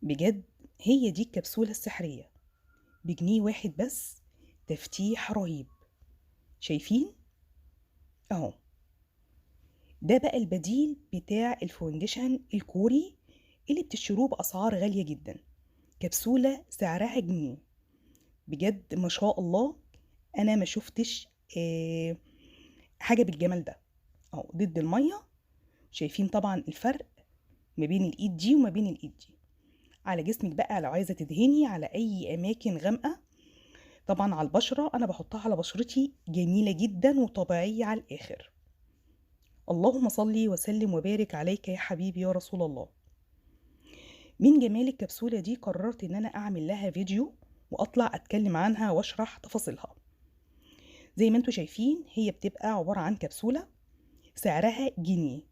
بجد هي دي الكبسولة السحرية، بجنيه واحد بس. تفتيح رهيب. شايفين اهو. ده بقى البديل بتاع الفونديشن الكوري اللي بتشتروه بأسعار غالية جدا. كبسولة سعرها جنيه. بجد ما شاء الله. انا ما شفتش حاجة بالجمال ده. اهو ضد المية. شايفين طبعا الفرق ما بين الايد دي وما بين الايد دي. على جسمك بقى لو عايزة تدهني على اي اماكن غامقة. طبعا على البشرة انا بحطها على بشرتي، جميلة جدا وطبيعية على الاخر. اللهم صلي وسلم وبارك عليك يا حبيبي يا رسول الله. من جمال الكبسولة دي قررت ان انا اعمل لها فيديو واطلع اتكلم عنها واشرح تفاصيلها. زي ما انتوا شايفين هي بتبقى عبارة عن كبسولة سعرها جنيه.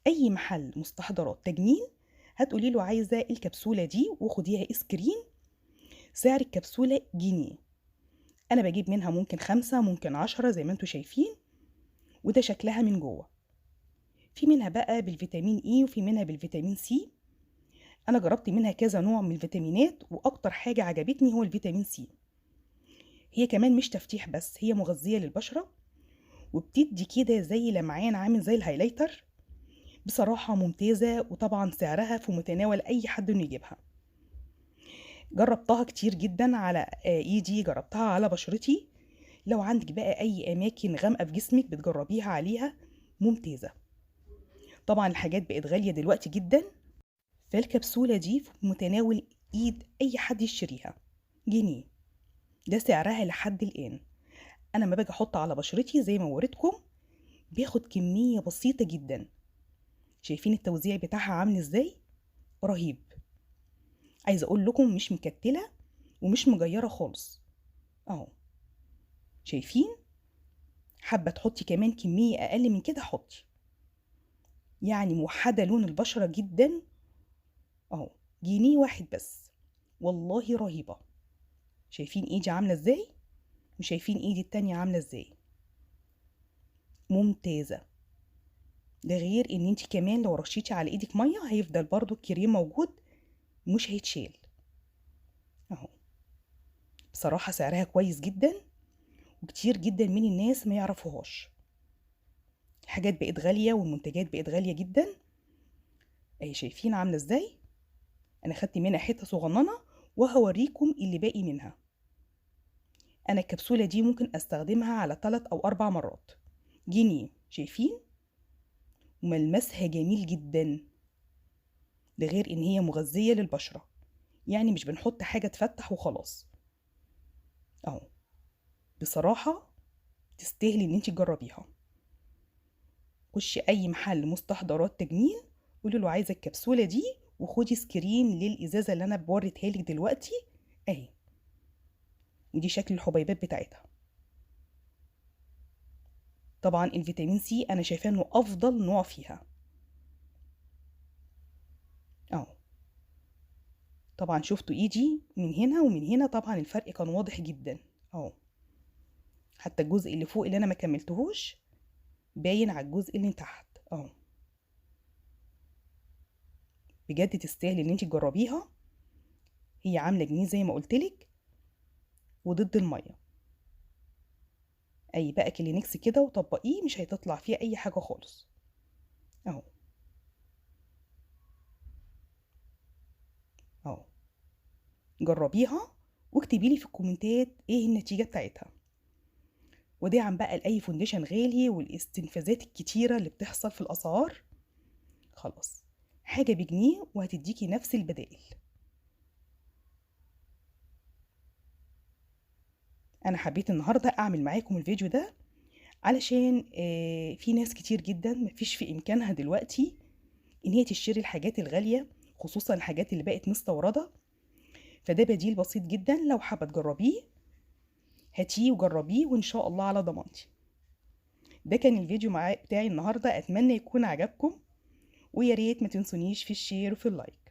اي محل مستحضرات تجميل هتقولي له عايزة الكبسولة دي وخديها اسكرين. سعر الكبسولة جنيه. انا بجيب منها ممكن 5 ممكن 10 زي ما انتوا شايفين. وده شكلها من جوه. في منها بقى بالفيتامين اي وفي منها بالفيتامين سي. انا جربت منها كذا نوع من الفيتامينات واكتر حاجة عجبتني هو الفيتامين سي. هي كمان مش تفتيح بس، هي مغذية للبشرة وبتدي كده زي لمعان عامل زي الهايلايتر. بصراحة ممتازة وطبعا سعرها في متناول اي حد انه يجيبها. جربتها كتير جدا على ايدي، جربتها على بشرتي. لو عندك بقى اي اماكن غامقة في جسمك بتجربيها عليها. ممتازة. طبعا الحاجات بقت غالية دلوقتي جدا. فالكبسولة دي في متناول ايد اي حد يشتريها. جنيه. ده سعرها لحد الان. انا ما باجي احط على بشرتي زي ما وريتكم بياخد كمية بسيطة جدا. شايفين التوزيع بتاعها عامل ازاي؟ رهيب. عايزة اقول لكم مش مكتلة ومش مجيرة خالص. اهو. شايفين؟ حابة تحطي كمان كمية اقل من كده حطي. يعني موحدة لون البشرة جدا. اهو. جنيه واحد بس. والله رهيبة. شايفين ايدي عاملة ازاي؟ وشايفين ايدي التانية عاملة ازاي؟ ممتازة. ده غير ان انت كمان لو رشيتي على ايدك مية هيفضل برضو الكريم موجود. مش هيتشال. اهو. بصراحة سعرها كويس جدا. وكتير جدا من الناس ما يعرفوهاش. الحاجات بقت غالية والمنتجات بقت غالية جدا. اهي شايفين عاملة ازاي؟ انا خدت منها حتة صغننة وهوريكم اللي باقي منها. انا الكبسولة دي ممكن استخدمها على 3 أو 4 مرات. جنيه. شايفين؟ وملمسها جميل جدا. ده غير ان هي مغذية للبشرة. يعني مش بنحط حاجة تفتح وخلاص. اهو. بصراحة تستاهلي ان انت تجربيها. خشي اي محل مستحضرات تجميل قولي له عايزة الكبسولة دي وخدي سكرين للإزازة اللي انا بوريتها لك دلوقتي. اهي. ودي شكل الحبيبات بتاعتها. طبعا الفيتامين سي انا شايفاه انه افضل نوع فيها. اهو. طبعا شفتوا ايدي من هنا ومن هنا طبعا الفرق كان واضح جدا. اهو. حتى الجزء اللي فوق اللي انا ما كملتهوش باين على الجزء اللي تحت. اهو. بجد تستاهل ان انت تجربيها. هي عامله جنيه زي ما قلتلك. وضد الميه. اي بقى كلينكس كده وطبقيه مش هيتطلع فيه اي حاجه خالص. اهو. اهو. جربيها واكتبي لي في الكومنتات ايه النتيجه بتاعتها. وداعم بقى لاي فونديشن غالي والاستنفاذات الكتيره اللي بتحصل في الاسعار. خلاص. حاجه بجنيه وهتديكي نفس البدائل. انا حبيت النهارده اعمل معاكم الفيديو ده علشان في ناس كتير جدا مفيش في امكانها دلوقتي ان هي تشتري الحاجات الغاليه، خصوصا الحاجات اللي بقت مستورده. فده بديل بسيط جدا لو حابه تجربيه. هاتيه وجربيه وان شاء الله على ضمانتي. ده كان الفيديو بتاعي النهارده، اتمنى يكون عجبكم. ويا ريت ما تنسونيش في الشير وفي اللايك.